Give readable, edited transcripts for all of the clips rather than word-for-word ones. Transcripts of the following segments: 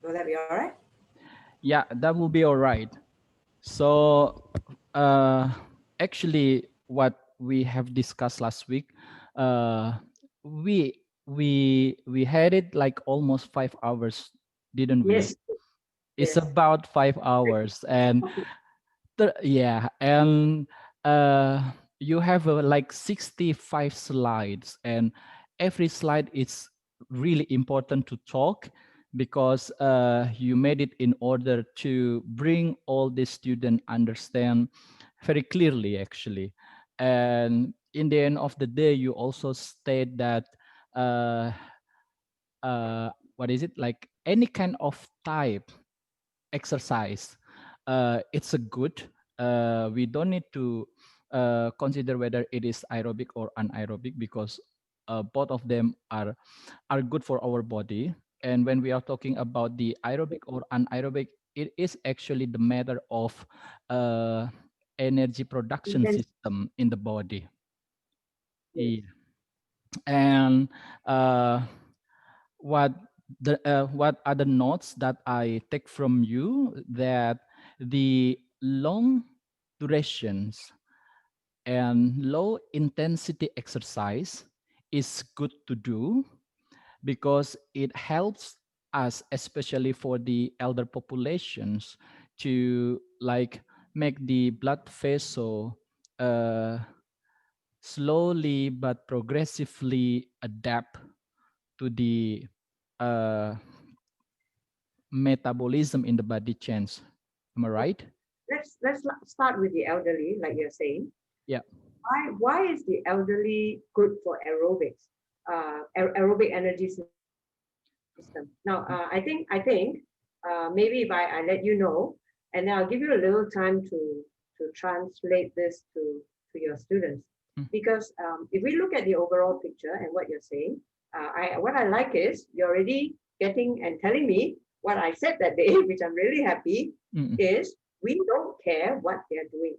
Will that be all right? Yeah, that will be all right. So, uh, actually, what we have discussed last week, uh, we had it like almost 5 hours, didn't we? Yes, It's yes. about 5 hours, and yeah, and uh, you have like 65 slides, and every slide is really important to talk because you made it in order to bring all the student understand very clearly actually. And in the end of the day, you also state that uh, what is it, like any kind of type exercise, it's a good, we don't need to consider whether it is aerobic or anaerobic because both of them are good for our body. And when we are talking about the aerobic or anaerobic, it is actually the matter of uh, energy production Intense. system in the body. Yes. Yeah. And uh, what what are the notes that I take from you, that the long durations and low intensity exercise is good to do because it helps us, especially for the elder populations, to like make the blood vessel uh, slowly but progressively adapt to the uh, metabolism in the body change. Am I Okay. right? Let's start with the elderly, like you're saying. Yeah. Why is the elderly good for aerobics? Aerobic energy system. Now, I think maybe if I let you know, and then I'll give you a little time to translate this to your students. Mm. Because if we look at the overall picture and what you're saying, what I like is you're already getting and telling me what I said that day, which I'm really happy, Mm. is we don't care what they're doing.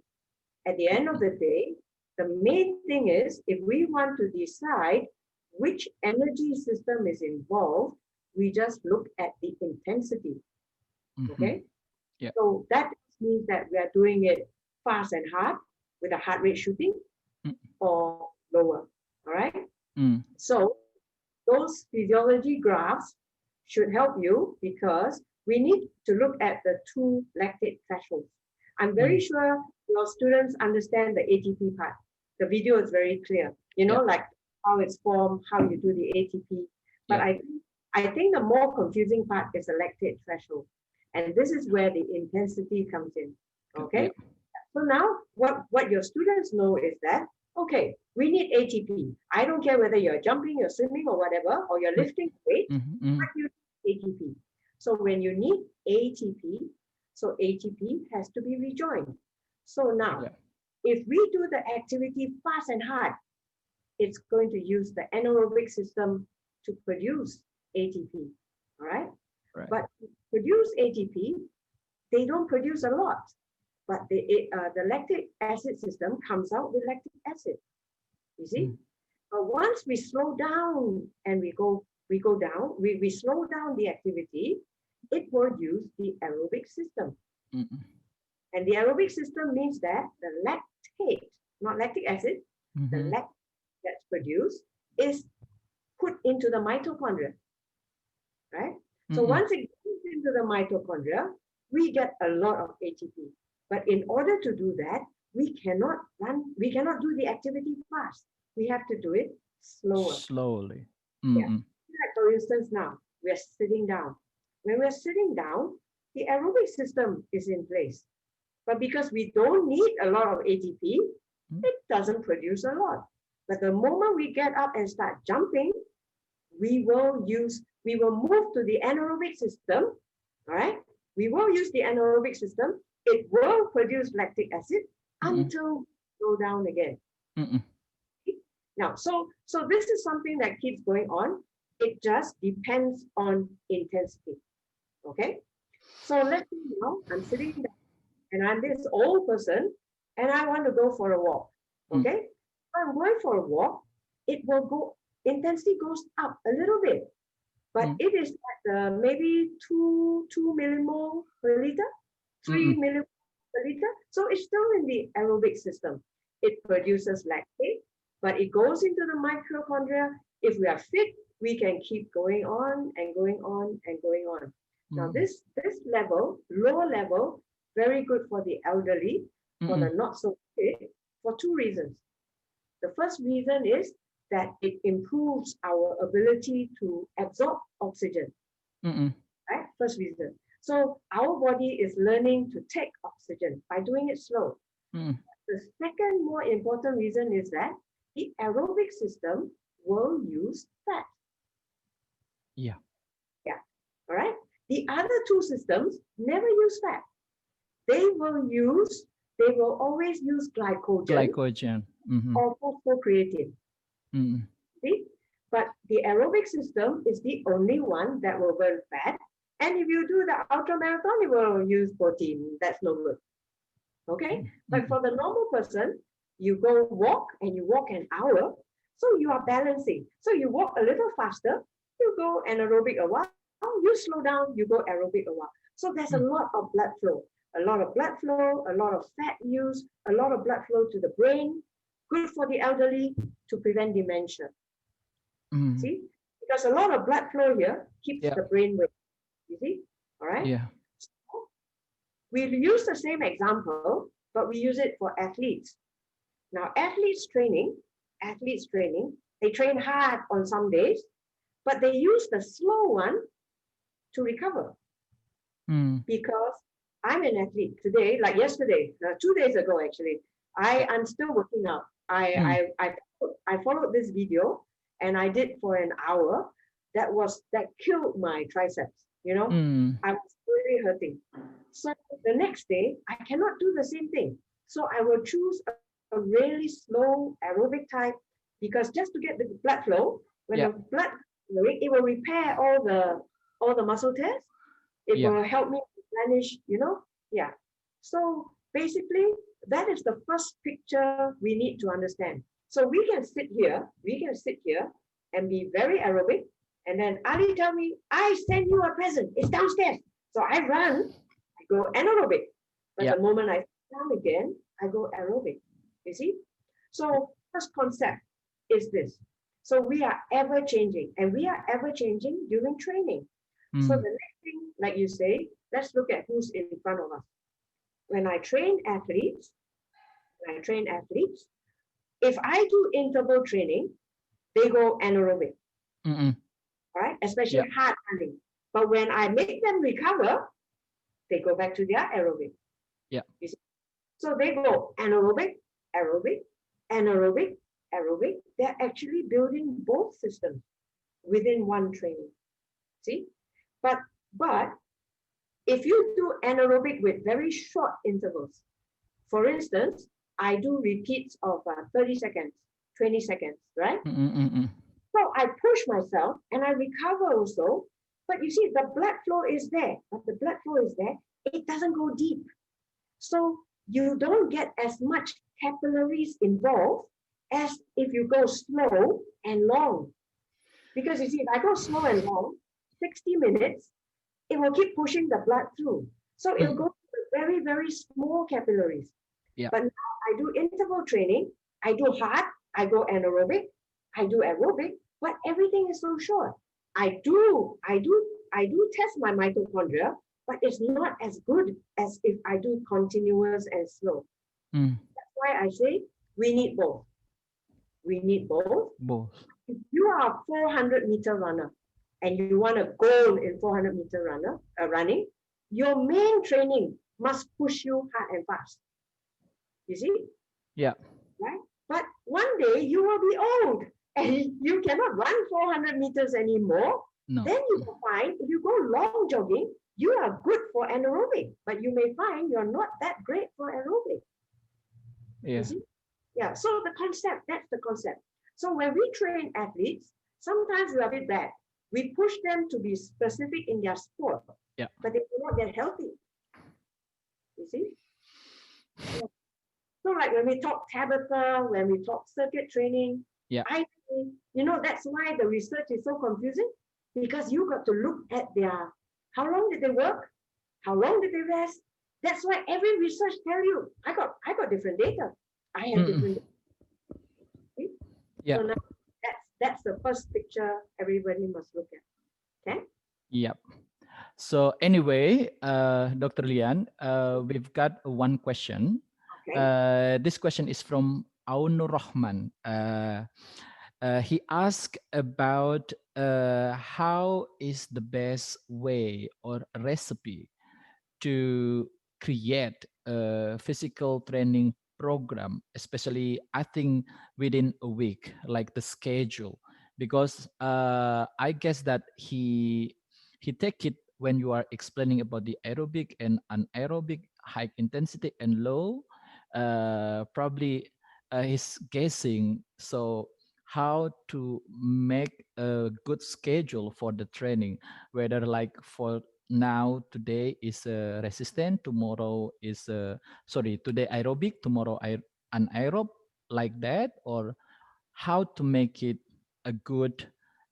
At the end of the day, the main thing is if we want to decide which energy system is involved, we just look at the intensity. Mm-hmm. Okay. Yeah. So that means that we are doing it fast and hard with a heart rate shooting Mm. or lower. All right. Mm. So those physiology graphs should help you because we need to look at the two lactate thresholds. I'm very Mm. sure your students understand the ATP part. The video is very clear, Yeah. like how it's formed, how you do the ATP. But Yeah. I think the more confusing part is the lactate threshold. And this is where the intensity comes in. Yeah. Okay. So now what your students know is that, okay, we need ATP. I don't care whether you're jumping, you're swimming or whatever, or you're Mm. lifting weight, Mm-hmm. but you need ATP. So when you need ATP, so ATP has to be rejoined. So now, Yeah. if we do the activity fast and hard, it's going to use the anaerobic system to produce ATP. All right. Right. But to produce ATP, they don't produce a lot, but the lactic acid system comes out with lactic acid. You see, Mm. but once we slow down and we go down, we slow down the activity, it will use the aerobic system. Mm. And the aerobic system means that the lactate, not lactic acid, the Mm-hmm. lactate that's produced is put into the mitochondria, right? So Mm. once it goes into the mitochondria, we get a lot of ATP. But in order to do that, we cannot do the activity fast. We have to do it slower. Slowly. Yeah. Mm. Like for instance, now we're sitting down. When we're sitting down, the aerobic system is in place. But because we don't need a lot of ATP, Mm. it doesn't produce a lot. But the moment we get up and start jumping, we will move to the anaerobic system. All right. We will use the anaerobic system. It will produce lactic acid Mm. until we go down again. Mm. Now, so this is something that keeps going on. It just depends on intensity. Okay. So let's say now I'm sitting there and I'm this old person and I want to go for a walk. Mm. Okay. If I'm going for a walk, it will go intensity goes up a little bit. but it is at maybe 2 millimole per liter, 3 millimole per liter. So it's still in the aerobic system. It produces lactate, but it goes into the mitochondria. If we are fit, we can keep going on and going on and going on. Now this level, lower level, very good for the elderly, for the not so fit, for two reasons. The first reason is that it improves our ability to absorb oxygen. Right? First reason. So our body is learning to take oxygen by doing it slow. The second more important reason is that the aerobic system will use fat. Yeah. All right. The other two systems never use fat. They will always use glycogen. Or phosphocreatine. See? But the aerobic system is the only one that will burn fat. And if you do the ultra marathon, it will use protein. That's no good. Okay? But for the normal person, you go walk and you walk an hour. So you are balancing. So you walk a little faster, you go anaerobic a while, you slow down, you go aerobic a while. So there's a lot of blood flow. A lot of blood flow, a lot of fat use, a lot of blood flow to the brain, good for the elderly to prevent dementia. See? Because a lot of blood flow here keeps the brain awake. You see? All right? Yeah. So we use the same example, but we use it for athletes. Now, athletes training, they train hard on some days, but they use the slow one to recover. Because I'm an athlete today, like yesterday, 2 days ago, actually, I'm still working out. I followed this video and I did for an hour. That killed my triceps, you know. I was really hurting. So the next day, I cannot do the same thing. So I will choose a really slow aerobic type because just to get the blood flow, when the blood flowing, it will repair all the muscle tears. It will help me replenish, you know. Yeah. So basically, that is the first picture we need to understand. So we can sit here and be very aerobic. And then Ali tell me, I send you a present. It's downstairs. So I run, I go anaerobic. But the moment I sit down again, I go aerobic. You see? So first concept is this. So we are ever changing, and we are ever changing during training. So the next thing, like you say, let's look at who's in front of us. When I train athletes, if I do interval training, they go anaerobic, right? Especially hard running. But when I make them recover, they go back to their aerobic. Yeah. So they go anaerobic, aerobic, anaerobic, aerobic. They're actually building both systems within one training. See? But if you do anaerobic with very short intervals, for instance, I do repeats of 30 seconds, 20 seconds, right? So I push myself and I recover also. But you see, the blood flow is there. It doesn't go deep. So you don't get as much capillaries involved as if you go slow and long. Because you see, if I go slow and long, 60 minutes, it will keep pushing the blood through. So it'll go to very, very small capillaries. But now I do interval training, I do hard, I go anaerobic, I do aerobic, but everything is so short. I do test my mitochondria, but it's not as good as if I do continuous and slow. That's why I say we need both. If you are a 400-meter runner and you want a goal in 400-meter running, your main training must push you hard and fast. You see? Yeah. Right? But one day you will be old and you cannot run 400 meters anymore. No. Then you will find if you go long jogging, you are good for anaerobic, but you may find you're not that great for aerobic. Yeah. You see? Yeah. So that's the concept. So when we train athletes, sometimes we are a bit bad. We push them to be specific in their sport, but they cannot get healthy. You see? Yeah. So like when we talk Tabata, when we talk circuit training, I think, that's why the research is so confusing. because you got to look at their, how long did they work? How long did they rest? That's why every research tell you, I got different data. I have different data. Yeah. So now that's the first picture everybody must look at. Okay? Yep. So anyway, Dr. Lian, we've got one question. Okay. This question is from Aunur Rahman. He asked about how is the best way or recipe to create a physical training program, especially I think within a week, like the schedule, because I guess that he take it when you are explaining about the aerobic and anaerobic, high intensity and low. Probably he's guessing so how to make a good schedule for the training, whether like for now today is resistant, tomorrow is sorry, today aerobic, tomorrow anaerob, like that, or how to make it a good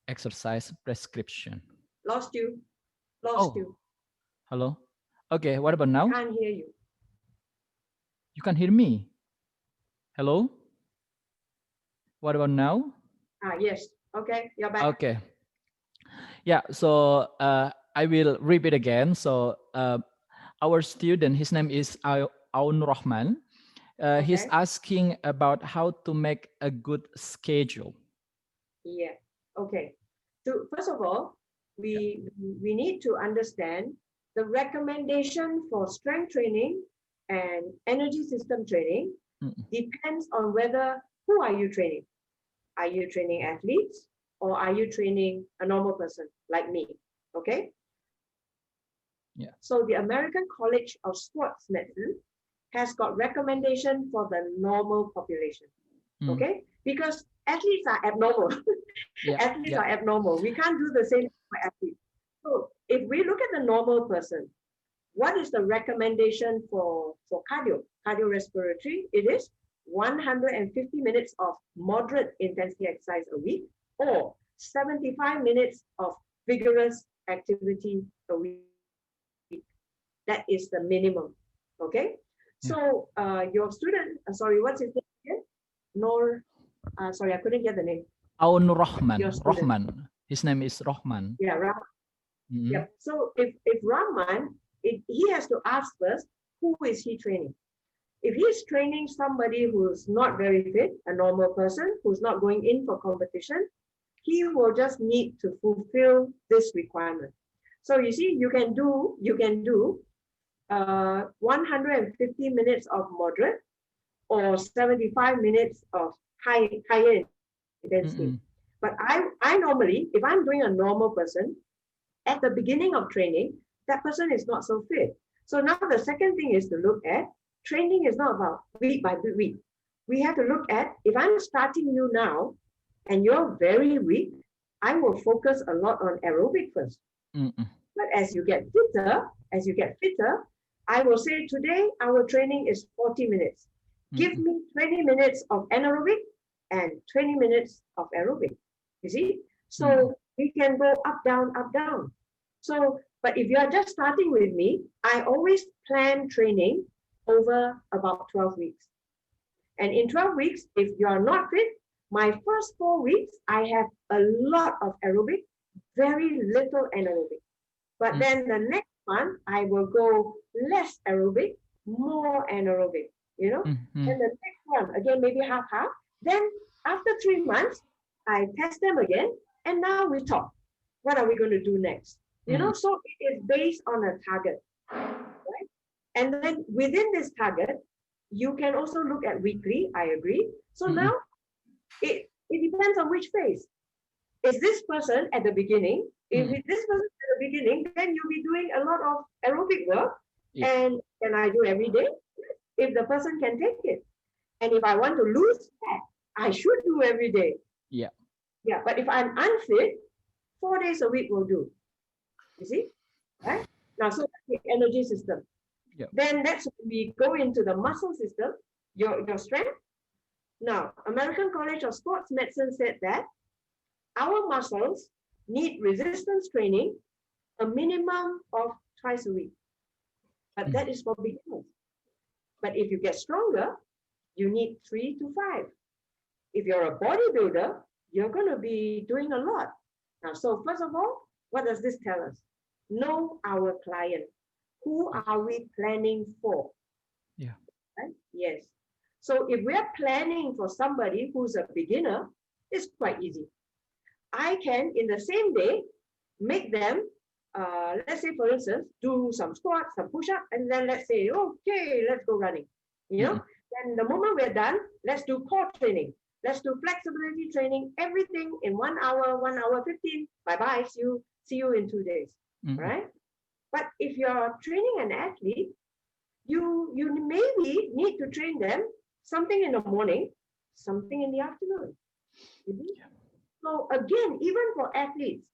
exercise prescription. Lost you. Lost Oh, you. hello. Okay, what about now? Can't hear you. You can hear me. Hello. What about now? Yes. Okay, you're back. Okay. Yeah. So I will repeat again. So our student, his name is Aun Rahman. He's Okay. asking about how to make a good schedule. Yeah. Okay. So first of all, Yeah. we need to understand the recommendation for strength training and energy system training Mm, depends on whether who are you training? Are you training athletes or are you training a normal person like me? Okay. yeah. So the American College of Sports Medicine has got recommendation for the normal population. Mm, Okay, because athletes are abnormal. yeah. Athletes Yeah. are abnormal. We can't do the same for athletes. So if we look at the normal person, what is the recommendation for cardiorespiratory? It is 150 minutes of moderate intensity exercise a week or 75 minutes of vigorous activity a week. That is the minimum. Okay. Yeah. So your student, sorry, what's his name again? Nor, sorry, I couldn't get the name. Aun Your Rahman. student. Rahman. His name is Rahman. Yeah, Mm, yep. So if Rahman, he has to ask first, who is he training? If he's training somebody who's not very fit, a normal person who's not going in for competition, he will just need to fulfill this requirement. So you see, you can do 150 minutes of moderate or 75 minutes of higher intensity. mm, But I normally, if I'm doing a normal person, at the beginning of training, that person is not so fit. So now the second thing is to look at training is not about week by week. We have to look at if I'm starting you now and you're very weak, I will focus a lot on aerobic first. mm, But as you get fitter, I will say today our training is 40 minutes. Give mm, me 20 minutes of anaerobic and 20 minutes of aerobic. You see? mm, So we can go up, down, up, down. So, but if you are just starting with me, I always plan training over about 12 weeks. And in 12 weeks, if you are not fit, my first 4 weeks, I have a lot of aerobic, very little anaerobic. But mm, then the next month, I will go less aerobic, more anaerobic, mm, mm, And the next one, again, maybe half. Then after 3 months, I test them again. And now we talk. What are we going to do next? mm, So it is based on a target, right? And then within this target, you can also look at weekly, I agree. So mm, now it depends on which phase. Is this person at the beginning? If mm. this person at the beginning, then you'll be doing a lot of aerobic work. Yeah. And can I do every day? If the person can take it. And if I want to lose fat, I should do every day. Yeah. Yeah, but if I'm unfit, 4 days a week will do. You see? Right? Now, so that's the energy system. Yeah. Then that's when we go into the muscle system, your strength. Now, American College of Sports Medicine said that our muscles need resistance training a minimum of twice a week. But that is for beginners. But if you get stronger, you need 3 to 5. If you're a bodybuilder, you're going to be doing a lot. Now, so first of all, what does this tell us? Know our client. Who are we planning for? Yeah. Right? Yes. So if we're planning for somebody who's a beginner, it's quite easy. I can, in the same day, make them, let's say, for instance, do some squats, some push-up, and then let's say, okay, let's go running. You know, then the moment we're done, let's do core training. Let's do flexibility training, everything in 1 hour, 1 hour 15. Bye-bye. See you in 2 days. Right? But if you're training an athlete, you maybe need to train them something in the morning, something in the afternoon. So again, even for athletes,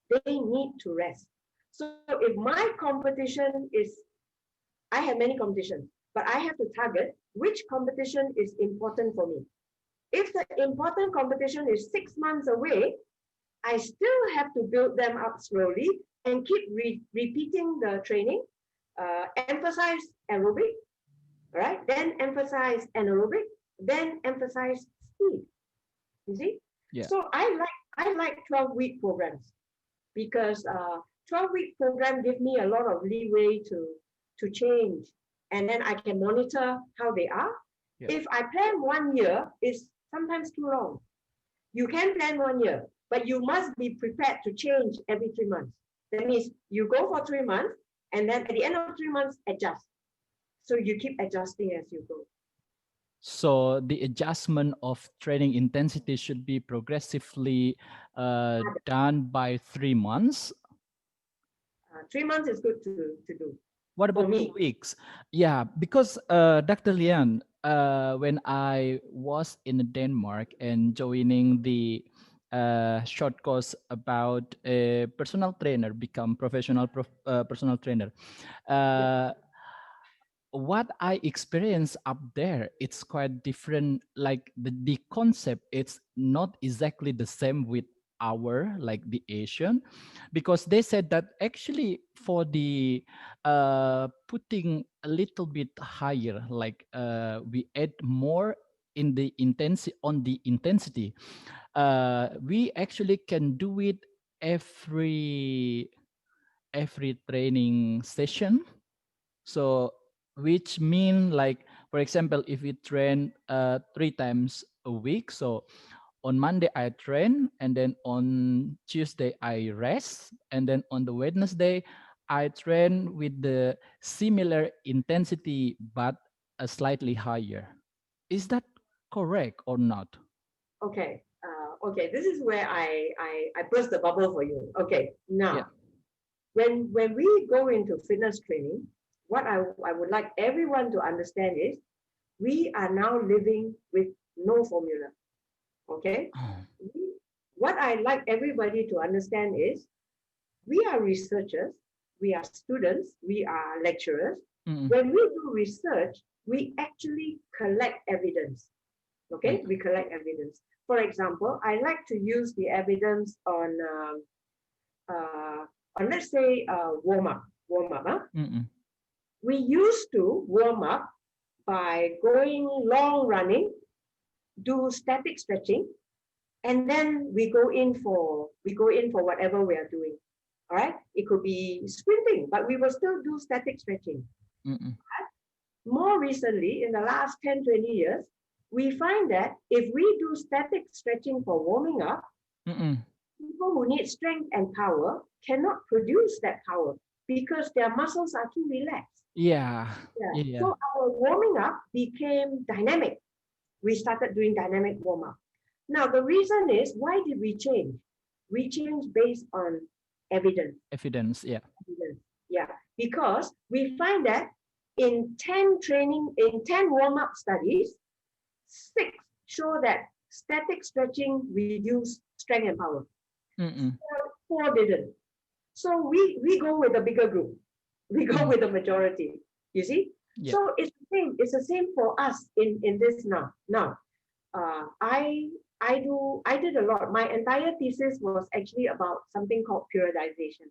they need to rest. So if my competition is, I have many competitions, but I have to target which competition is important for me. If the important competition is 6 months away, I still have to build them up slowly and keep repeating the training, emphasize aerobic, right? Then emphasize anaerobic, then emphasize speed. You see? Yeah. So I like 12-week programs because 12-week program give me a lot of leeway to change, and then I can monitor how they are. Yeah. If I plan 1 year, it's sometimes too long. You can plan 1 year, but you must be prepared to change every 3 months. That means you go for 3 months, and then at the end of 3 months, adjust. So you keep adjusting as you go. So the adjustment of training intensity should be progressively done by 3 months. 3 months is good to do. What about 2 weeks? Yeah, because Dr. Lian, when I was in Denmark and joining the short course about a personal trainer, become professional personal trainer. What I experienced up there, it's quite different. Like the concept, it's not exactly the same with our, like the Asian, because they said that actually for the putting a little bit higher, like we add more in the intensity on the intensity, we actually can do it every training session. So which mean, like, for example, if we train 3 times a week, so on Monday I train, and then on Tuesday I rest, and then on the Wednesday I train with the similar intensity but a slightly higher. Is that correct or not? Okay. Okay. This is where I burst the bubble for you. Okay. Now, yeah. When we go into fitness training, what I would like everyone to understand is we are now living with no formula. Okay? What I like everybody to understand is we are researchers, we are students, we are lecturers. When we do research, we actually collect evidence. Okay? We collect evidence. For example, I like to use the evidence on let's say warm up. Huh? We used to warm up by going long running, do static stretching, and then we go in for whatever we are doing. All right, it could be sprinting, but we will still do static stretching. Right? More recently, in the last 10-20 years, we find that if we do static stretching for warming up, people who need strength and power cannot produce that power because their muscles are too relaxed. Yeah. So our warming up became dynamic. We started doing dynamic warm up. Now, the reason is, why did we change? We changed based on evidence. Evidence. Yeah, because we find that in 10 warm-up studies, 6 show that static stretching reduced strength and power. 4 didn't. So we go with a bigger group. We go with the majority. You see? Yeah. So it's the same. It's the same for us in this now. Now, I I did a lot. My entire thesis was actually about something called periodization.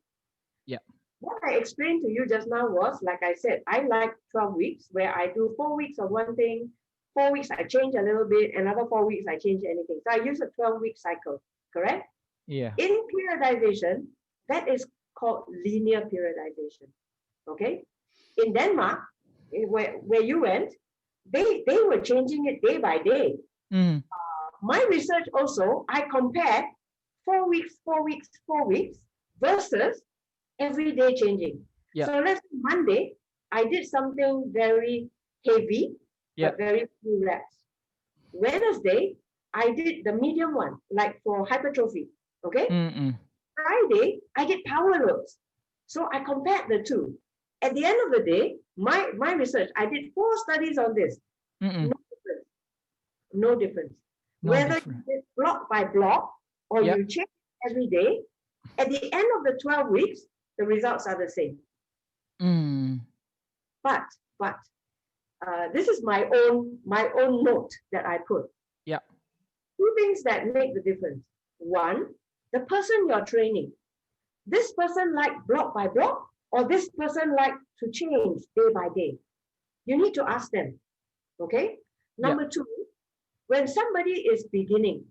Yeah. What I explained to you just now was, like I said, I like 12 weeks where I do 4 weeks of one thing, 4 weeks I change a little bit, another 4 weeks I change anything. So I use a 12-week cycle, correct? Yeah. In periodization, that is called linear periodization. Okay? In Denmark, where you went, they were changing it day by day. Mm. My research also, I compared 4 weeks, 4 weeks, 4 weeks versus every day changing. Yeah. So let's say Monday, I did something very heavy, Yeah. but very few reps. Wednesday, I did the medium one, like for hypertrophy. Okay. Mm-mm. Friday, I did power loads. So I compared the two. At the end of the day, my research, I did 4 studies on this. Mm-mm. No difference. No difference. No Whether different. you did block by block or Yeah. you check every day, at the end of the 12 weeks, the results are the same. Mm. But this is my own note that I put. Yeah. 2 things that make the difference. One, the person you're training. This person like block by block, or this person like to change day by day. You need to ask them. Okay. Yeah. Number 2, when somebody is beginning,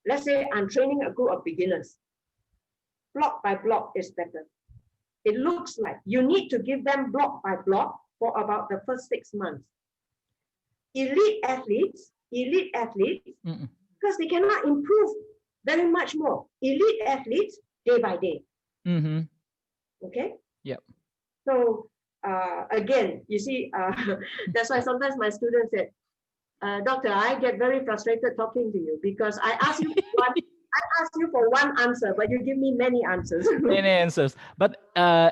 let's say I'm training a group of beginners, block by block is better. It looks like you need to give them block by block for about the first 6 months. Elite athletes, Mm-mm. because they cannot improve very much more. Elite athletes, day by day. Mm-hmm. Okay. Yeah. So again, you see, that's why sometimes my students said, Doctor, I get very frustrated talking to you because I ask you for one answer, but you give me many answers. Many answers. But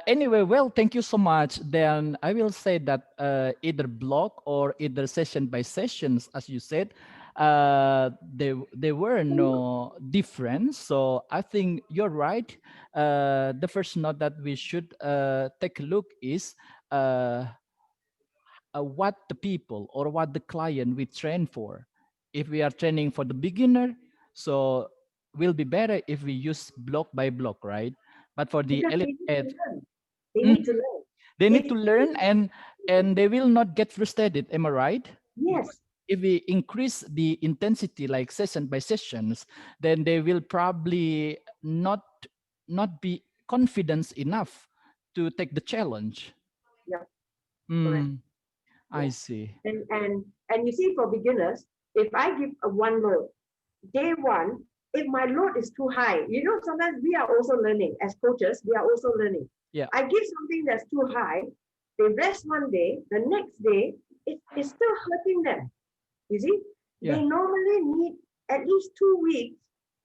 anyway, well, thank you so much. Then I will say that either block or either session by sessions, as you said, there were no difference. So I think you're right. The first note that we should take a look is what the people or what the client we train for. If we are training for the beginner, so will be better if we use block by block, right? But for the Because elite they need to ed, learn. They mm, need to learn. they need If to learn and they will not get frustrated. Am I right? Because yes, if we increase the intensity like session by sessions, then they will probably not be confident enough to take the challenge. yeah, correct. Mm, I Yeah. see. And you see, for beginners, if I give a one load, day one, if my load is too high, sometimes we are also learning as coaches, we are also learning. Yeah. I give something that's too high, they rest one day, the next day, it's still hurting them. You see, Yeah. they normally need at least 2 weeks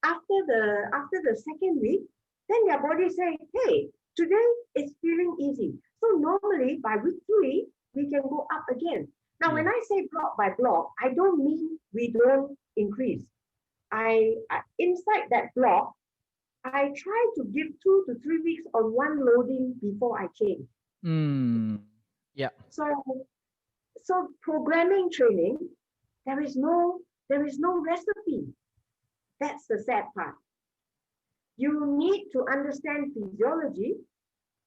after the second week, then their body say, hey, today it's feeling easy. So normally by week 3, we can go up again. Now, when Yeah. I say block by block, I don't mean we don't increase. Inside that block, I try to give 2 to 3 weeks on one loading before I change. Mm. Yeah. So programming training, there is no recipe. That's the sad part. You need to understand physiology.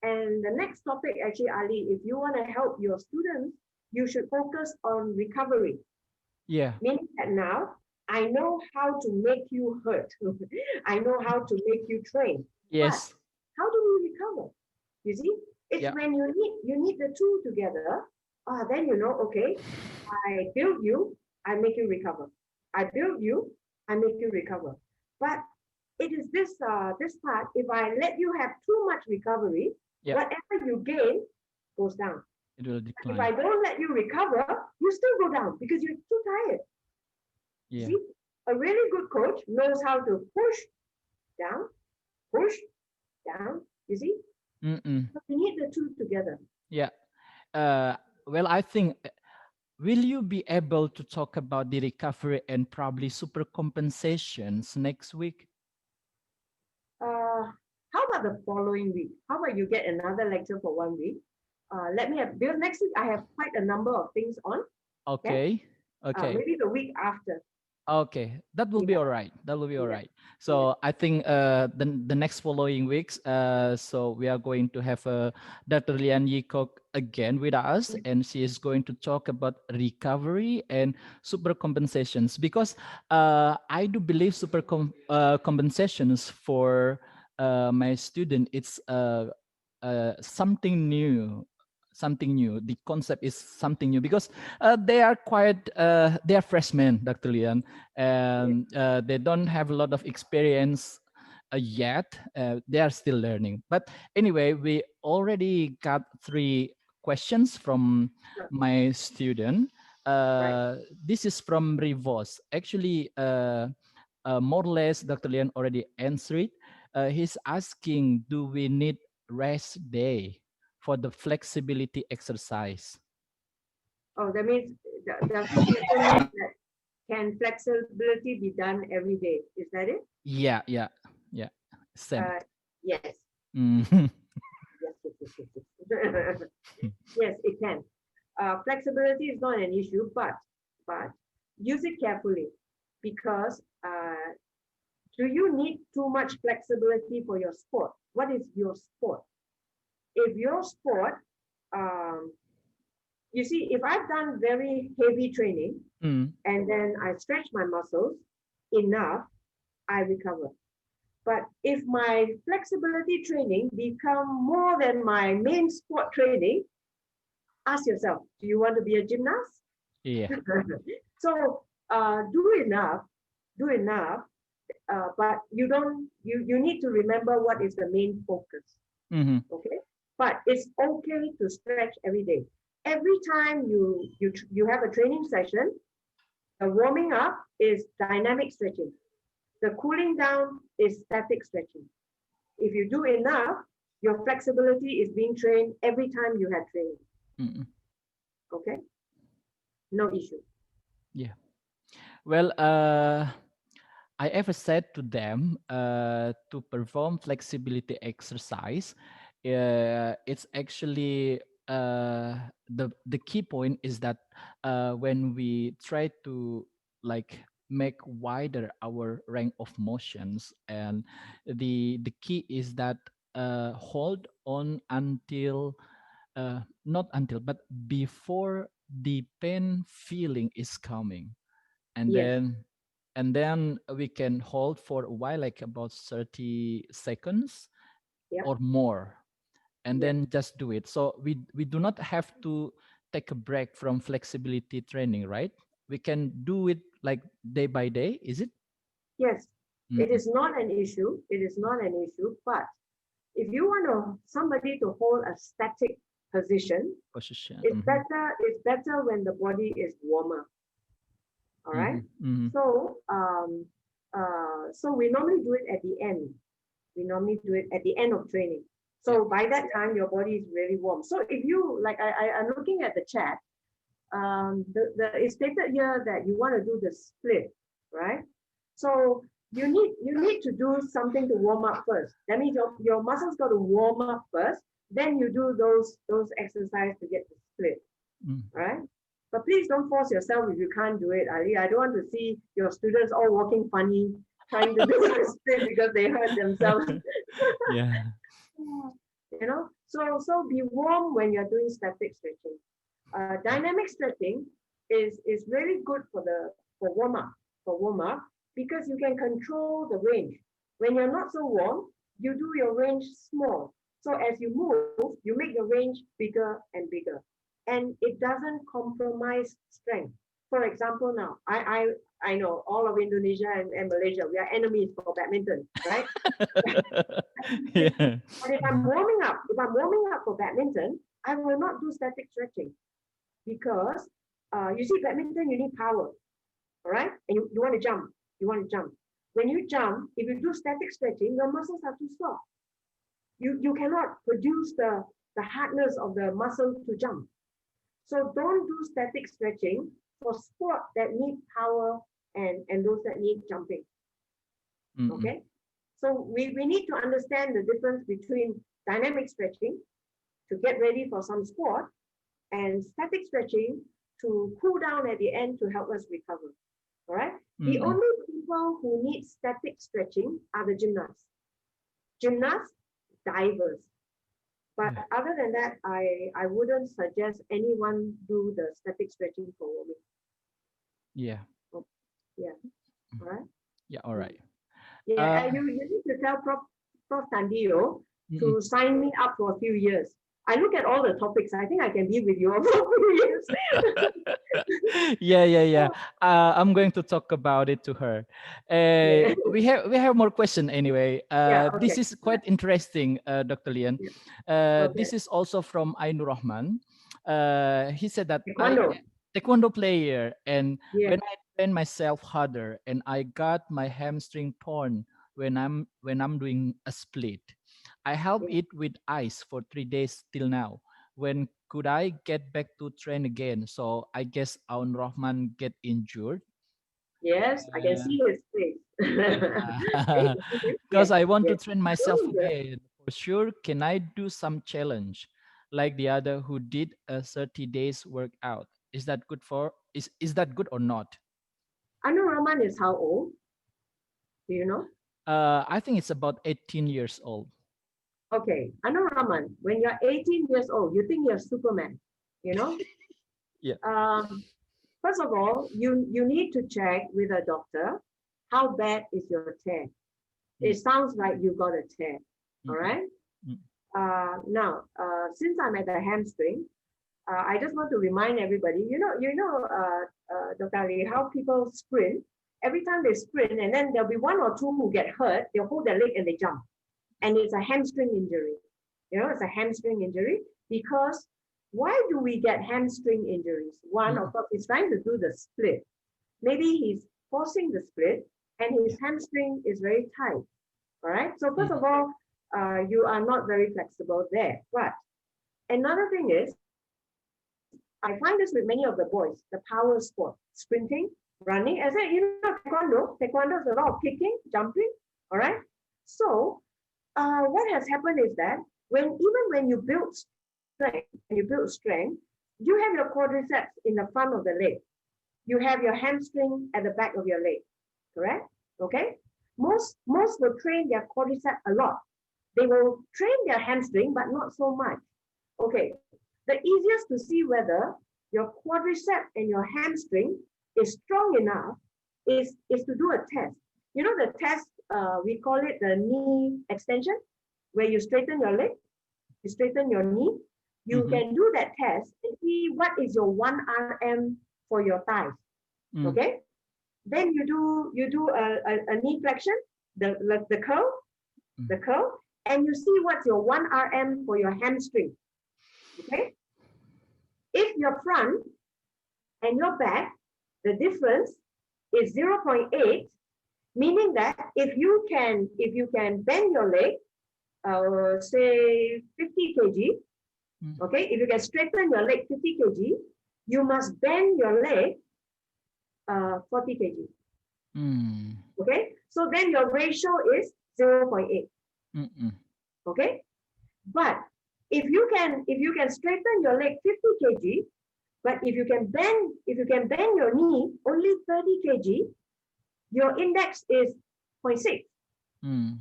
And the next topic, actually, Ali, if you want to help your students, you should focus on recovery. Yeah. Meaning that now I know how to make you hurt. I know how to make you train. But Yes. how do we recover? You see, it's Yeah. when you need the two together. Then okay, I build you, I make you recover. I build you, I make you recover. But it is this part. If I let you have too much recovery, Yeah. whatever you gain goes down. It will If decline. I don't let you recover, you still go down because you're too tired. Yeah. See, a really good coach knows how to down, push down. You see, Mm-mm. so we need the two together. Yeah. Uh, well, I think will you be able to talk about the recovery and probably super compensations next week? How about the following week? How about you get another lecture for 1 week? Let me have Bill. Next week I have quite a number of things on. Okay, Okay. Okay. maybe the week after. Okay, that will be Yeah, all right. That will be all yeah, right. yeah. So I think the next following weeks, so we are going to have Dr. Lian Yikok again with us, and she is going to talk about recovery and super compensations, because I do believe compensations for my student, it's something new, something new. The concept is something new, because they are quite they are freshmen, Dr. Lian, Yeah. and they don't have a lot of experience yet. They are still learning. But anyway, we already got 3 questions from Sure. my student. Right. This is from Rivos. Actually, more or less, Dr. Lian already answered it. He's asking, do we need rest day for the flexibility exercise? Oh, that means, does this question mean that can flexibility be done every day? Is that it? Yeah, yeah, yeah. Same. Uh, yes. Mhm. Yes, yes, yes, yes, yes. Yes, it can. Flexibility is not an issue, but use it carefully, because do you need too much flexibility for your sport? What is your sport? If your sport, um, you see, if I've done very heavy training Mm, and then I stretch my muscles enough, I recover. But if my flexibility training become more than my main sport training, ask yourself, do you want to be a gymnast? yeah. So do enough, but you need to remember what is the main focus. Hmm. Okay, but it's okay to stretch every day. Every time you have a training session, the warming up is dynamic stretching. The cooling down is static stretching. If you do enough, your flexibility is being trained every time you have training. Mm, Okay, no issue. yeah. Well, I ever said to them to perform flexibility exercise. It's actually the key point is that when we try to like make wider our range of motions, and the key is that hold on until not until, but before the pain feeling is coming, and Yes, then we can hold for a while, like about 30 seconds yeah, or more, and yeah. then just do it. So we do not have to take a break from flexibility training, right? We can do it like day by day, is it? Yes, it Mm-mm. is not an issue. It is not an issue. But if you want somebody to hold a static position, Position. it's Mm-hmm. better. It's better when the body is warmer. All right. Mm-hmm. Mm-hmm. So we normally do it at the end. We normally do it at the end of training. Yeah. So by that time, your body is really warm. So if you like, I'm looking at the chat. It's stated here that you want to do the split, right? So you need to do something to warm up first. That means your muscles got to warm up first. Then you do those exercises to get the split, Mm. right? But please don't force yourself if you can't do it, Ali. I don't want to see your students all walking funny trying to do the split because they hurt themselves. Yeah. So be warm when you're doing static stretching. Dynamic stretching is really good for warm up because you can control the range. When you're not so warm, you do your range small. So as you move, you make the range bigger and bigger, and it doesn't compromise strength. For example, now I know all of Indonesia and Malaysia, we are enemies for badminton, right? Yeah. But if I'm warming up for badminton, I will not do static stretching because you see, badminton you need power, all right? And you want to jump. You want to jump. When you jump, if you do static stretching, your muscles are too soft. You cannot produce the hardness of the muscle to jump. So don't do static stretching for sport that need power and those that need jumping. Mm-mm. Okay? So we need to understand the difference between dynamic stretching to get ready for some sport and static stretching to cool down at the end to help us recover. All right. The Mm-mm. only people who need static stretching are the gymnasts, divers. But Yeah. other than that, I wouldn't suggest anyone do the static stretching for women. Yeah. Oh, yeah, Mm. all right. Yeah. All Mm. right. Yeah, Uh, and you need to tell Prof. Tandio mm-mm. to sign me up for a few years. I look at all the topics. I think I can be with you for a few years. Yeah, yeah, yeah. I'm going to talk about it to her. Yeah, We have more question anyway. yeah, This okay. is quite interesting, Dr. Lian. Yeah, okay. This is also from Ainur Rahman. He said that I Taekwondo. taekwondo player, and Yeah, when I train myself harder, and I got my hamstring torn when I'm doing a split. I help yeah. it with ice for 3 days till now. When could I get back to train again? So I guess Aun Rahman get injured. Yes, I can Uh, see his face. yeah, Yes, because I want to yes. train myself Doing good. again for sure. Can I do some challenge like the other who did a 30 days workout? Is that good or not? Anu Rahman is how old? Do you know? I think it's about 18 years old. Okay, Anu Rahman, when you're 18 years old, you think you're Superman, you know? Yeah. Um, First of all, you need to check with a doctor how bad is your tear. It Mm, sounds like you got a tear. All mm, right. mm, Now, since I'm at the hamstring, I just want to remind everybody. Dr. Ali, how people sprint. Every time they sprint, and then there'll be one or two who get hurt. They'll hold their leg and they jump, and it's a hamstring injury. It's a hamstring injury because why do we get hamstring injuries? One, mm, of course, he's trying to do the split. Maybe he's forcing the split and his yeah. hamstring is very tight. All right. So first Mm, of all, you are not very flexible there. But another thing is, I find this with many of the boys, the power sport, sprinting, running. As taekwondo is a lot of kicking, jumping. All right. So what has happened is that when you build strength, you have your quadriceps in the front of the leg. You have your hamstring at the back of your leg, correct? Okay. Most will train their quadriceps a lot. They will train their hamstring, but not so much. Okay. The easiest to see whether your quadriceps and your hamstring is strong enough is to do a test. You know the test, we call it the knee extension, where you straighten your leg, you straighten your knee. You mhm, can do that test and see what is your 1 RM for your thighs. mm, Okay. Then you do a knee flexion, the curl, mm, the curl, and you see what's your 1 RM for your hamstring. Okay. If your front and your back, the difference is 0.8, meaning that if you can bend your leg, say 50 kg, mm, okay, if you can straighten your leg 50 kg, you must bend your leg 40 kg. mm, Okay, so then your ratio is 0.8. mm, mm, Okay, but if you can straighten your leg 50 kg, but if you can bend your knee only 30 kg, your index is 0.6. mm.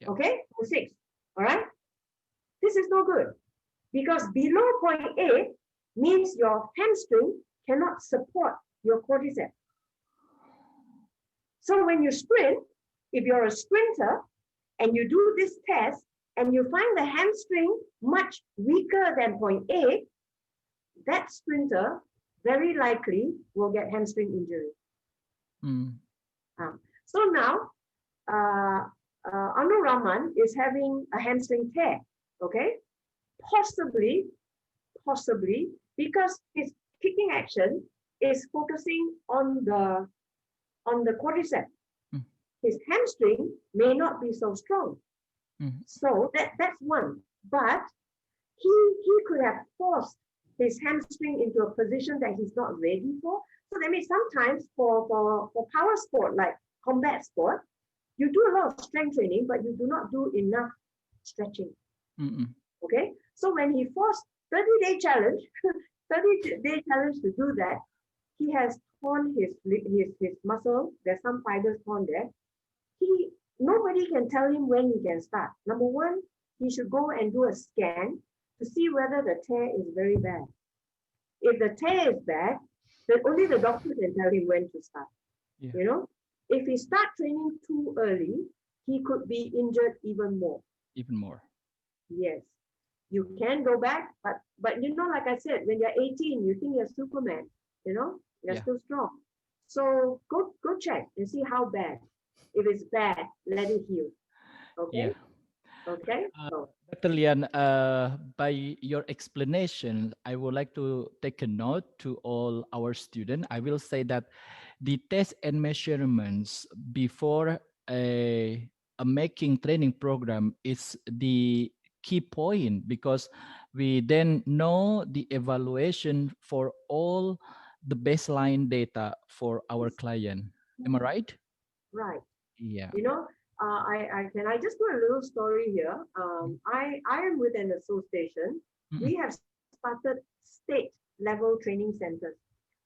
Yeah. Okay, 0.6. All right, this is no good because below 0.8 means your hamstring cannot support your quadriceps. So when you sprint, if you're a sprinter and you do this test and you find the hamstring much weaker than 0.8, that sprinter very likely will get hamstring injury. Mm, So now, Anu Rahman is having a hamstring tear, okay? Possibly, because his kicking action is focusing on the quadriceps. mm, His hamstring may not be so strong. mm, So that's one. But he could have forced his hamstring into a position that he's not ready for. So that means sometimes for power sport like combat sport, you do a lot of strength training, but you do not do enough stretching. mm, mm. Okay. So when he forced 30-day challenge, 30-day challenge to do that, he has torn his muscle. There's some fibers torn there. Nobody can tell him when he can start. Number one, he should go and do a scan to see whether the tear is very bad. If the tear is bad, then only the doctor can tell him when to start. Yeah. You know, if he start training too early, he could be injured even more. Even more. Yes, you can go back, but you know, like I said, when you're 18, you think you're Superman. You know, you're Yeah. still strong. So go check and see how bad. If it's bad, let it heal. Okay. Yeah. Okay. So Dr. Lian, by your explanation, I would like to take a note to all our students. I will say that the test and measurements before a making training program is the key point, because we then know the evaluation for all the baseline data for our client. Am I right? right. Yeah. You know, I just put a little story here. I am with an association. Mm-mm. We have started state level training centers.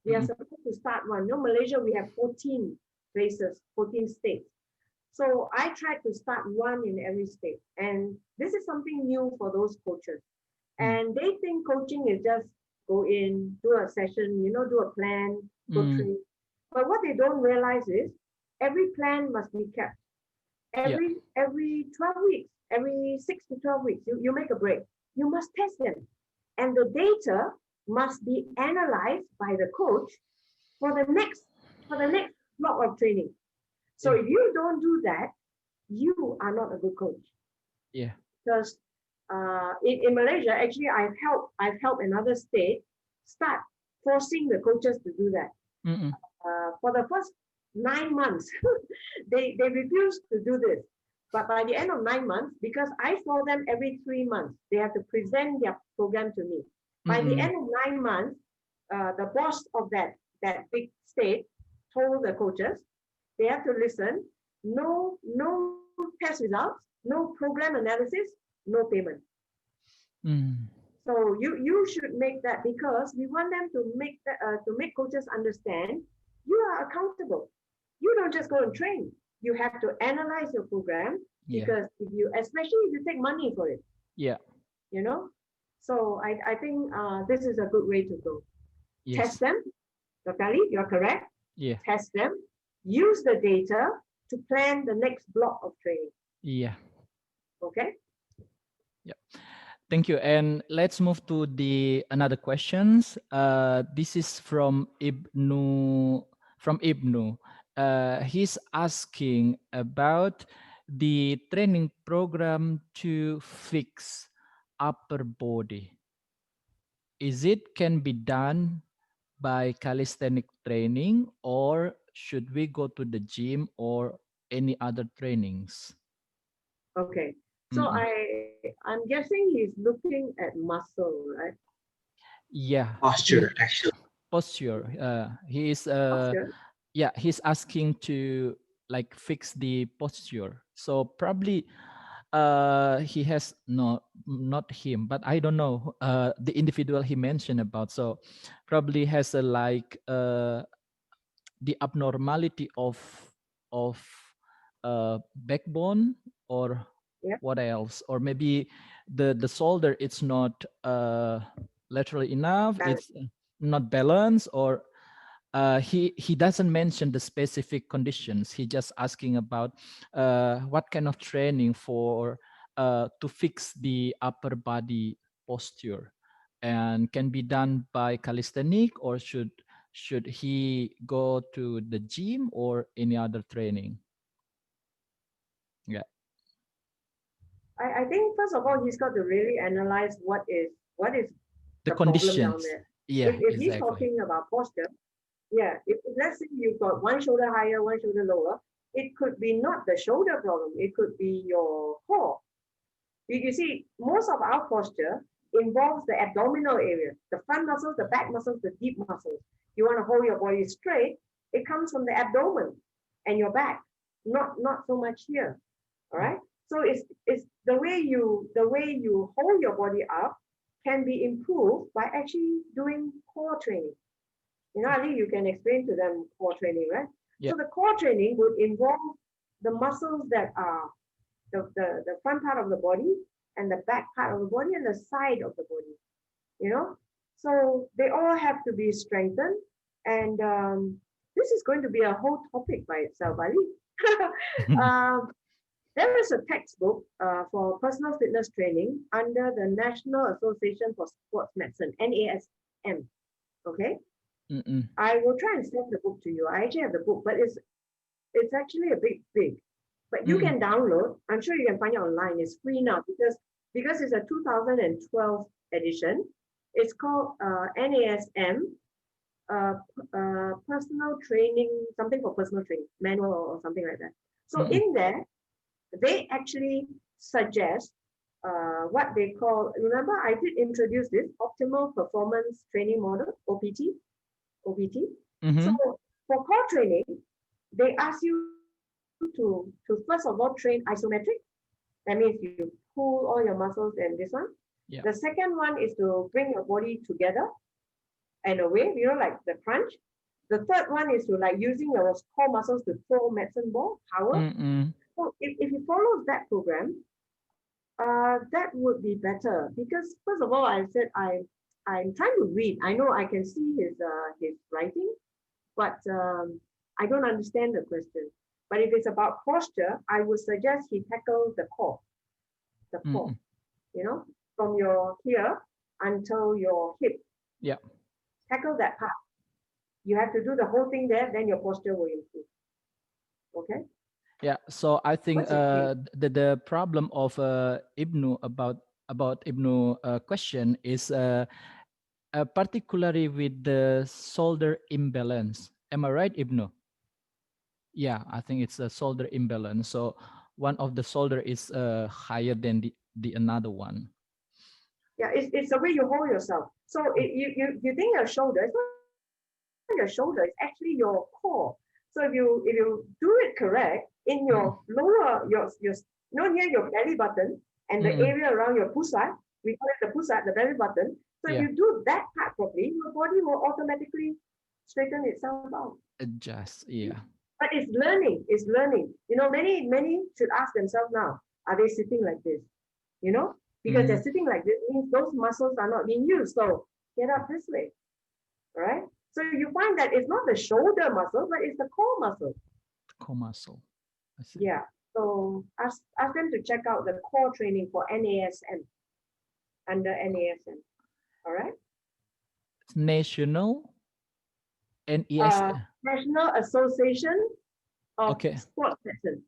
We are Mm-mm. supposed to start one. You know, Malaysia, we have 14 places, 14 states. So I tried to start one in every state. And this is something new for those coaches. Mm. And they think coaching is just go in, do a session, you know, do a plan, go Mm. train. But what they don't realize is every plan must be kept. Yeah. Every 12 weeks, every 6 to 12 weeks, you make a break. You must test them. And the data must be analyzed by the coach for the next block of training. So Yeah. if you don't do that, you are not a good coach. Yeah. Because in Malaysia, actually, I've helped another state start forcing the coaches to do that. Mm-mm. For the first 9 months, they refused to do this. But by the end of 9 months, because I saw them every 3 months, they have to present their program to me. By the Mm-mm. end of 9 months, the boss of that big state told the coaches they have to listen. No test results, no program analysis, no payment. Mm. So you should make that, because we want them to make coaches understand you are accountable. You don't just go and train. You have to analyze your program, Yeah. because especially if you take money for it, Yeah. you know. So I think this is a good way to go. Yes. Test them, Dr. Ali, you're correct. Yeah. Test them. Use the data to plan the next block of training. Yeah. Okay. Yeah. Thank you. And let's move to the another questions. This is from Ibnu. From Ibnu. He's asking about the training program to fix upper body. Is it can be done by calisthenic training, or should we go to the gym or any other trainings? Okay. So Mm-mm. I'm guessing he's looking at muscle, right? Yeah, Posture, actually. posture. He is Posture. yeah, he's asking to like fix the posture. So probably he has not him, but I don't know the individual he mentioned about. So probably has a like the abnormality of backbone, or Yeah. what else, or maybe the shoulder it's not lateral enough, Balance. it's not balanced, or he doesn't mention the specific conditions. He just asking about what kind of training for to fix the upper body posture, and can be done by calisthenic, or should he go to the gym or any other training? Yeah. I think first of all he's got to really analyze what is The the problem down conditions. there. Yeah, If he's exactly. talking about posture, yeah, if let's say you've got one shoulder higher, one shoulder lower, it could be not the shoulder problem, it could be your core. You see, most of our posture involves the abdominal area, the front muscles, the back muscles, the deep muscles. You want to hold your body straight, it comes from the abdomen and your back, not so much here. All right. So it's the way you hold your body up can be improved by actually doing core training. I think you can explain to them core training, right? Yeah. So the core training would involve the muscles that are the front part of the body and the back part of the body and the side of the body, you know. So they all have to be strengthened. And this is going to be a whole topic by itself, Ali. um, there is a textbook for personal fitness training under the National Association for Sports Medicine, NASM. Okay, Mm-mm. I will try and send the book to you. I actually have the book, but it's actually a bit big. But you Mm-mm. can download. I'm sure you can find it online. It's free now because it's a 2012 edition. It's called NASM, personal training, something for personal training, manual or something like that. So Mm-mm. in there, they actually suggest what they call, remember I did introduce this optimal performance training model, OPT. So Mm-hmm. for core training, they ask you to first of all train isometric. That means you pull all your muscles and this one. Yeah. The second one is to bring your body together and away, like the crunch. The third one is to like using your core muscles to throw medicine ball power. Mm-mm. So if you follow that program, that would be better because first of all, I said I'm trying to read. I know I can see his writing, but I don't understand the question. But if it's about posture, I would suggest he tackles the core, Mm-mm. from your here until your hip. Yeah. Tackle that part. You have to do the whole thing there, then your posture will improve. Okay? Yeah. So I think What's your take? the problem of Ibnu about Ibnu question is particularly with the shoulder imbalance. Am I right, Ibnu? Yeah, I think it's a shoulder imbalance. So one of the shoulder is higher than the another one. Yeah, it's the way you hold yourself. So you think your shoulder, it's not your shoulder, it's actually your core. So if you do it correct in your Mm-mm. lower near your belly button and the Mm-mm. area around your pusat, we call it the pusat, the belly button. So if Yeah, you do that part properly, your body will automatically straighten itself out. adjust. Yeah. But it's learning. It's learning. Many should ask themselves now: are they sitting like this? Because Mm-hmm. they're sitting like this means those muscles are not being used. So get up this way, all right? So you find that it's not the shoulder muscle, but it's the core muscle. Core muscle. I see. Yeah. So ask them to check out the core training for NASM under NASM. All right. National NES. National Association of Okay. Sports Medicine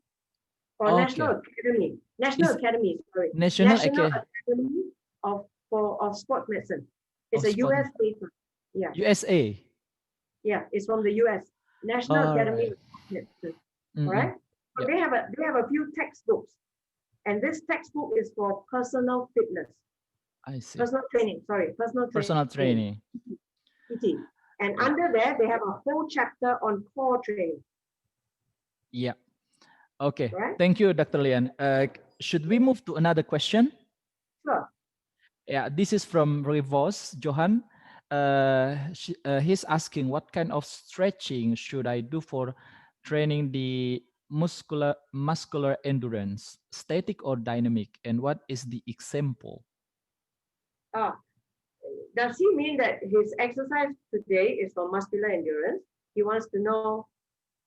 or Okay. National Academy. National Is Academy. Sorry. national National okay Academy of Sports Medicine. It's of a sport US paper. Yeah. USA. Yeah, it's from the US, National All Academy right. of Medicine. All Mm-mm. right. So Yeah, they have a few textbooks, and this textbook is for personal fitness, I see. personal training. Sorry, personal Personal training, training. PT. And Yeah. under there, they have a whole chapter on core training. Yeah. Okay. Right? Thank you, Dr. Lian. Should we move to another question? Sure. Yeah, this is from Rivos Johan. He's asking what kind of stretching should I do for training the muscular endurance, static or dynamic, and what is the example? Ah, does he mean that his exercise today is for muscular endurance? He wants to know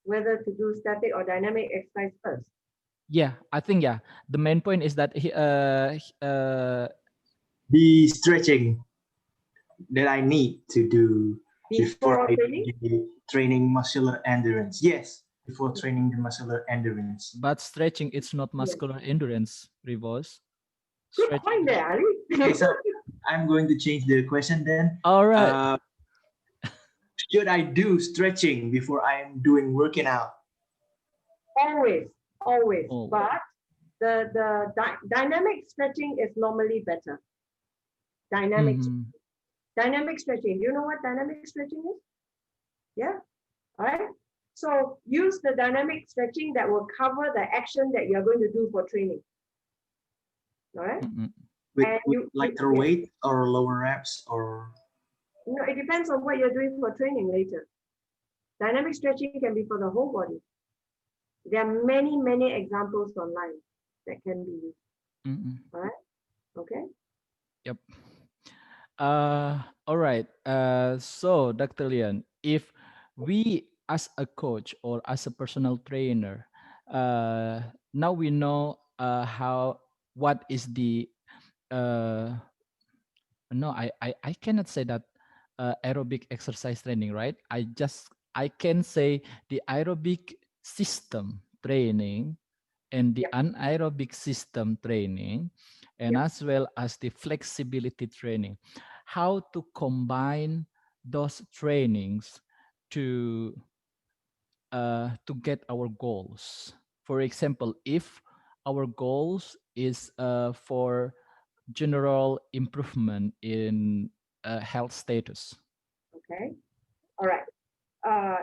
whether to do static or dynamic exercise first. Yeah, I think yeah. The main point is that The stretching that I need to do before Before I do training? the training muscular endurance. Yes, before training the muscular endurance. but stretching it's not Yes. muscular endurance, Rivos. Good Stretching. point there, Ali. Okay, so I'm going to change the question then. All right. Should I do stretching before I am doing working out? Always, always. Oh. But the dynamic stretching is normally better. Dynamic Mhm. dynamic stretching. Do you know what dynamic stretching is? Yeah. All right. So use the dynamic stretching that will cover the action that you're going to do for training. All right. Mhm. With And lighter weight or lower reps or No, it depends on what you're doing for training later. Dynamic stretching can be for the whole body. There are many, many examples online that can be used. Mm-mm. All right. Okay. Yep. All right. So Dr. Lian, if we as a coach or as a personal trainer, now we know how what is the uh no, I cannot say that aerobic exercise training, right? I can say the aerobic system training and the Yep. anaerobic system training, and Yep. as well as the flexibility training. How to combine those trainings to get our goals. For example, if our goals is for general improvement in health status. Okay. All right.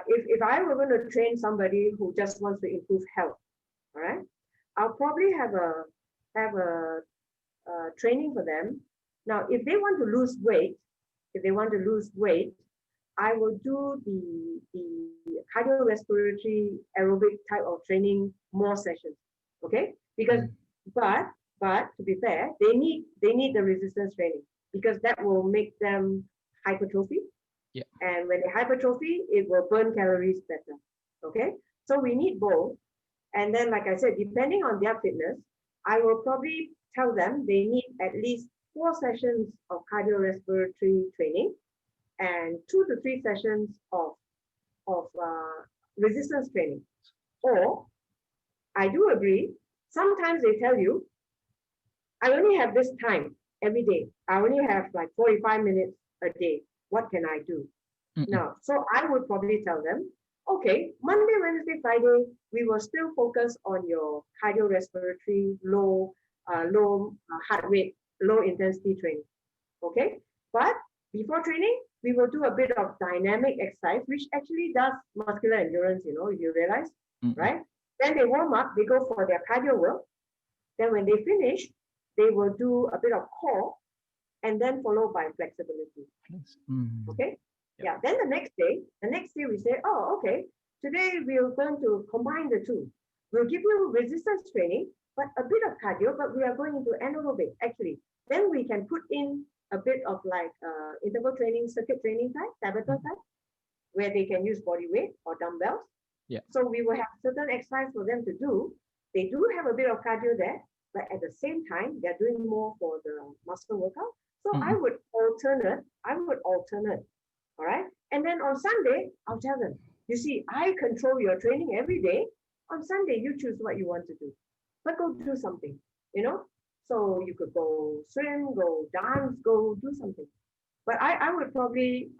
If I were going to train somebody who just wants to improve health, all right, I'll probably have a training for them. Now, if they want to lose weight, I will do the cardiorespiratory aerobic type of training more sessions. Okay, because Mm. but but to be fair, they need the resistance training because that will make them hypertrophy, Yeah. and when they hypertrophy, it will burn calories better. Okay, so we need both. And then, like I said, depending on their fitness, I will probably tell them they need at least 4 sessions of cardiorespiratory training and 2 to 3 sessions of resistance training. Or I do agree, sometimes they tell you, I only have this time every day. I only have like 45 minutes a day. What can I do? Mm-mm. Now, so I would probably tell them, okay, Monday, Wednesday, Friday, we will still focus on your cardiorespiratory, low heart rate, low intensity training. Okay, but before training, we will do a bit of dynamic exercise, which actually does muscular endurance. You realize, Mm-mm. right? Then they warm up, they go for their cardio work. Then when they finish, they will do a bit of core, and then followed by flexibility. Mm. Okay. Yep. Yeah. Then the next day we say, oh, okay, today we are going to combine the two. We'll give you resistance training, but a bit of cardio, but we are going into anaerobic actually. Then we can put in a bit of like interval training, circuit training type, Tabata type, where they can use body weight or dumbbells. Yeah. So we will have certain exercise for them to do. They do have a bit of cardio there, but at the same time, they're doing more for the muscle workout. So I Mm-mm. would alternate. All right. And then on Sunday, I'll tell them, you see, I control your training every day. On Sunday, you choose what you want to do. But go do something, you know? So you could go swim, go dance, go do something. But I would probably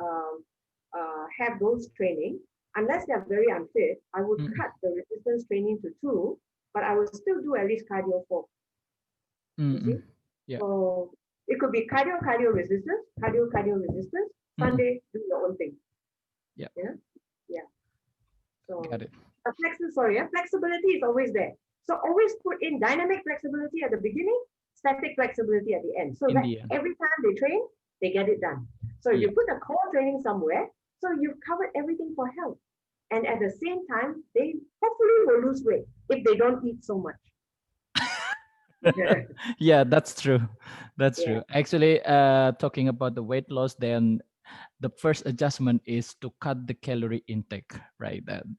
have those training, unless they're very unfit, I would Mm-mm. cut the resistance training to 2, but I would still do at least cardio 4. You see? Mm-mm. Yeah. So it could be cardio resistance, cardio resistance. Mm-mm. Sunday, do your own thing. Yeah. Yeah. Yeah. So Got it. flexibility is always there. So always put in dynamic flexibility at the beginning, static flexibility at the end. So In that the end. every time they train, they get it done. So if Yeah. you put a core training somewhere, so you've covered everything for health. And at the same time, they hopefully will lose weight if they don't eat so much. Yeah, that's true. That's Yeah. true. Actually, talking about the weight loss, then the first adjustment is to cut the calorie intake, right? Then.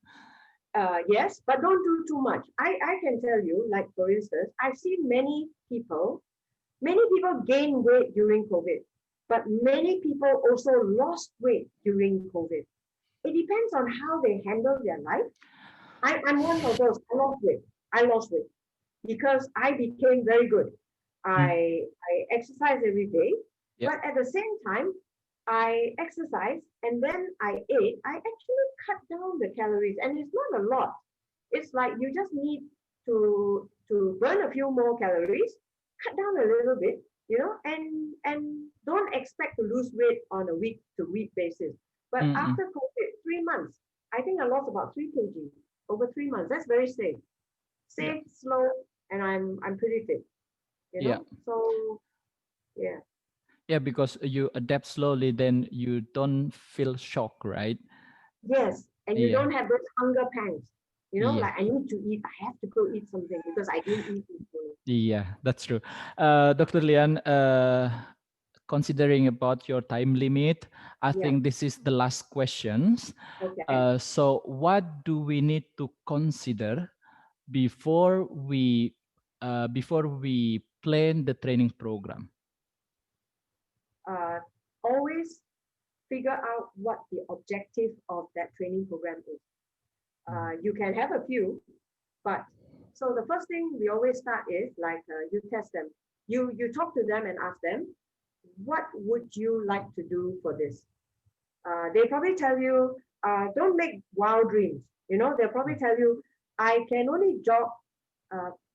Yes, but don't do too much. I can tell you, like for instance, I've seen many people gain weight during COVID, but many people also lost weight during COVID. It depends on how they handle their life. I'm one of those. I lost weight because I became very good. Mm. I exercise every day, Yeah. but at the same time, I exercise and then I ate. I actually cut down the calories, and it's not a lot. It's like you just need to burn a few more calories, cut down a little bit, and don't expect to lose weight on a week to week basis. But Mm-mm. after COVID, 3 months, I think I lost about 3 kg over 3 months. That's very safe, Yeah. slow, and I'm pretty fit. Yeah. So yeah. Yeah, because you adapt slowly, then you don't feel shock, right? Yes, and you Yeah, don't have those hunger pangs. You know, yeah, like I need to eat, I have to go eat something because I didn't eat before. yeah, that's true. Dr. Lian, considering about your time limit, I Yeah. think this is the last questions. Okay. So what do we need to consider before we plan the training program? Uh, Always figure out what the objective of that training program is. You can have a few, but so the first thing we always start is like you test them. You talk to them and ask them, what would you like to do for this? They probably tell you, don't make wild dreams. You know, they'll probably tell you, I can only jog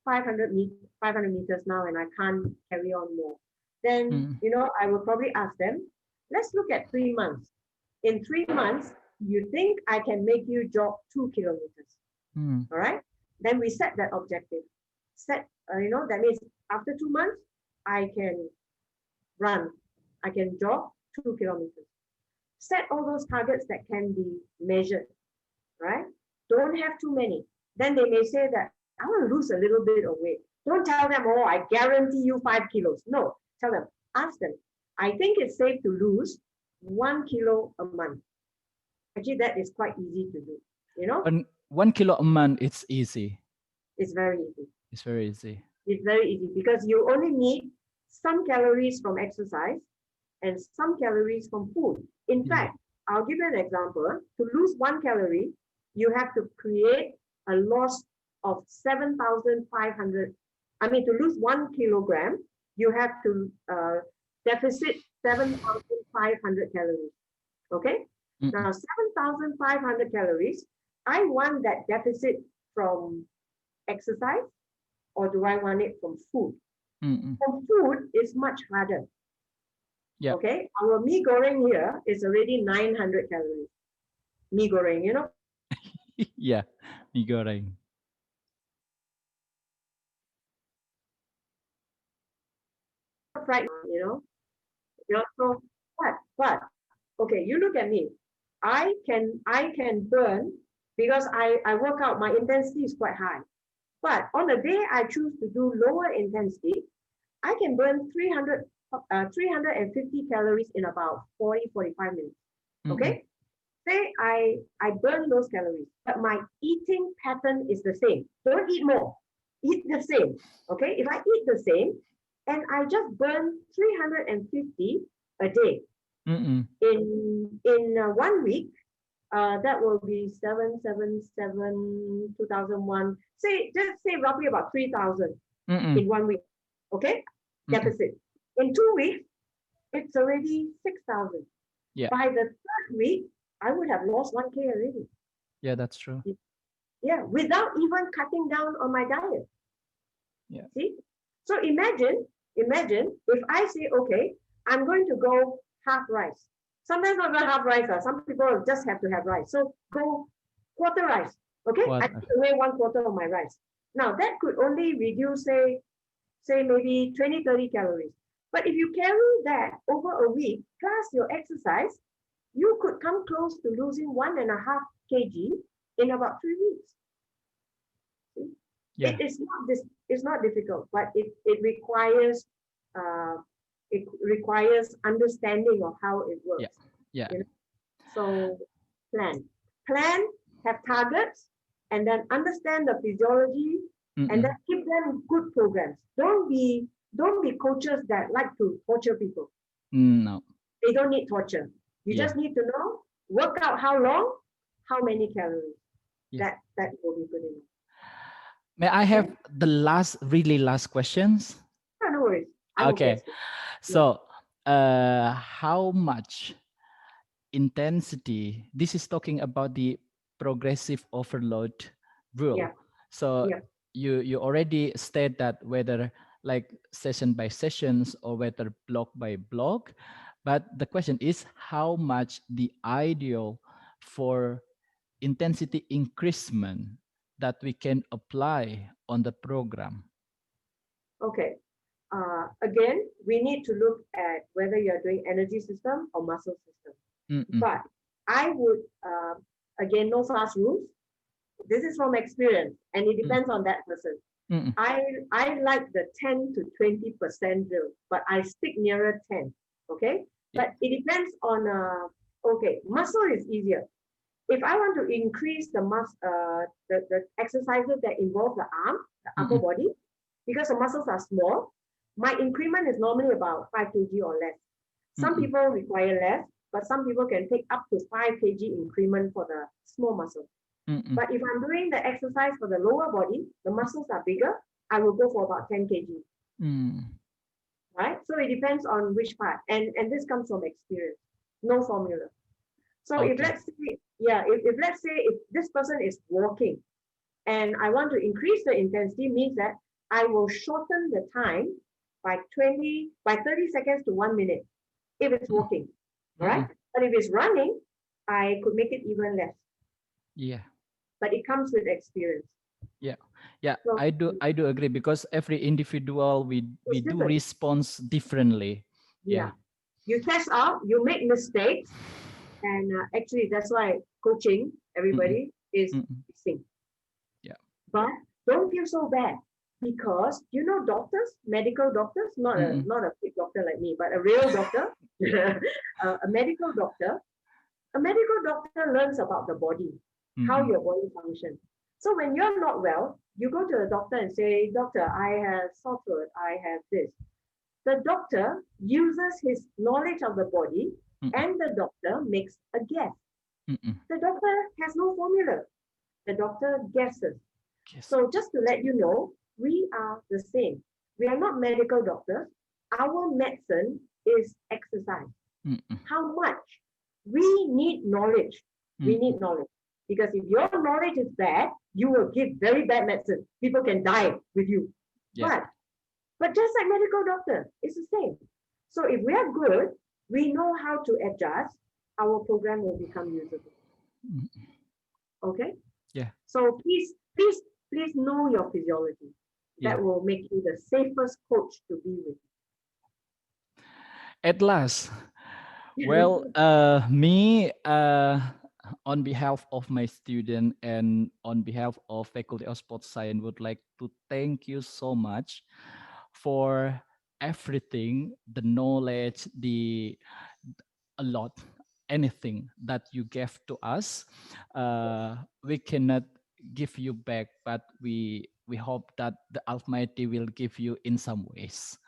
500 meters now and I can't carry on more. Then, Mm, you know, I will probably ask them, let's look at 3 months. In 3 months, you think I can make you jog 2 kilometers. mm, All right. Then we set that objective. That means after 2 months, I can run, I can jog 2 kilometers. Set all those targets that can be measured, right? Don't have too many. Then they may say that I want to lose a little bit of weight. Don't tell them, oh, I guarantee you 5 kilos. No, tell them, ask them. I think it's safe to lose 1 kilo a month. Actually, that is quite easy to do. You know, 1 kilo a month, it's easy. it's very easy. It's very easy. It's very easy because you only need some calories from exercise and some calories from food. In Yeah. fact, I'll give you an example. To lose 1 calorie, you have to create a loss of 7,500. I mean, to lose 1 kilogram, you have to deficit 7,500 calories. Okay? Mm, Now, 7,500 calories, I want that deficit from exercise or do I want it from food? mm. From food, it's much harder. Yeah. Okay, our mee goreng here is already 900 calories. Mee goreng, you know, Yeah. Mie goreng. fried, so but okay, you look at me. I can burn because I work out, my intensity is quite high. But on a day I choose to do lower intensity, I can burn 350 calories in about 45 minutes. Okay? Say I burn those calories, but my eating pattern is the same. Don't eat more. Eat the same. Okay? If I eat the same and I just burn 350 a day in 1 week, that will be 777 2001. Just say roughly about 3,000 in 1 week. Okay? Deficit. In 2 weeks, it's already 6,000. Yeah. By the third week, I would have lost 1K already. Yeah, that's true. Yeah, without even cutting down on my diet. Yeah. See? So imagine if I say, okay, I'm going to go half rice. Sometimes not even half rice. Some people just have to have rice. So go quarter rice. Okay? I Quarter. take away 1/4 of my rice. Now that could only reduce, say maybe 20, 30 calories. But if you carry that over a week plus your exercise, you could come close to losing 1.5 kg in about 3 weeks. Yeah. It's not difficult, but it requires understanding of how it works. Yeah. You know? So plan, have targets, and then understand the physiology, and then give them good programs. Don't be coaches that like to torture people. No. They don't need torture. You just need to know, work out how long, how many calories. Yeah. That will be good enough. May I have the really last questions? Yeah, no worries. I'm Okay. So, how much intensity? This is talking about the progressive overload rule. Yeah. So Yeah. you already state that whether like session by sessions or whether block by block, but the question is how much the ideal for intensity increasement that we can apply on the program. Okay. again, we need to look at whether you're doing energy system or muscle system. But I would, again, no fast rules. This is from experience, and it depends on that person. I like the 10 to 20% drill, but I stick nearer 10. Okay, but it depends on. Okay, muscle is easier. If I want to increase the the exercises that involve the arm, the upper body, because the muscles are small, my increment is normally about 5 kg or less. Some people require less, but some people can take up to 5 kg increment for the small muscle. But if I'm doing the exercise for the lower body, the muscles are bigger, I will go for about 10 kg. Right? So it depends on which part. And this comes from experience, no formula. So if let's say, if let's say if this person is walking and I want to increase the intensity, means that I will shorten the time by 30 seconds to 1 minute if it's walking. Right? But if it's running, I could make it even less. Yeah. But it comes with experience. Yeah, so, I do agree, because every individual we do response differently. Yeah. You test out, you make mistakes, and actually that's why coaching everybody is fixing. Yeah. But don't feel so bad, because doctors, medical doctors, not a big doctor like me, but a real doctor, a medical doctor learns about the body, how your body functions. So when you're not well, you go to the doctor and say, "Doctor, I have sore throat, I have this." The doctor uses his knowledge of the body, and the doctor makes a guess. The doctor has no formula. The doctor guesses. So just to let you know, we are the same. We are not medical doctors. Our medicine is exercise. How much? We need knowledge. We need knowledge. Because if your knowledge is bad, you will give very bad medicine. People can die with you. But just like medical doctor, it's the same. So if we are good, we know how to adjust, our program will become usable. Okay? Yeah. So please know your physiology. That will make you the safest coach to be with. At last. Well, me, on behalf of my student and on behalf of Faculty of Sports Science, would like to thank you so much for everything, the knowledge, a lot, anything that you gave to us. We cannot give you back, but we hope that the Almighty will give you in some ways.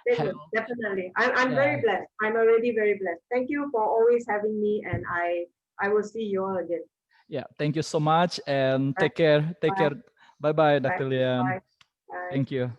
Definitely. I'm very blessed. I'm already very blessed. Thank you for always having me, and I will see you all again. Yeah, thank you so much, and take care. Bye bye, Dr. Lian. Bye. Thank you.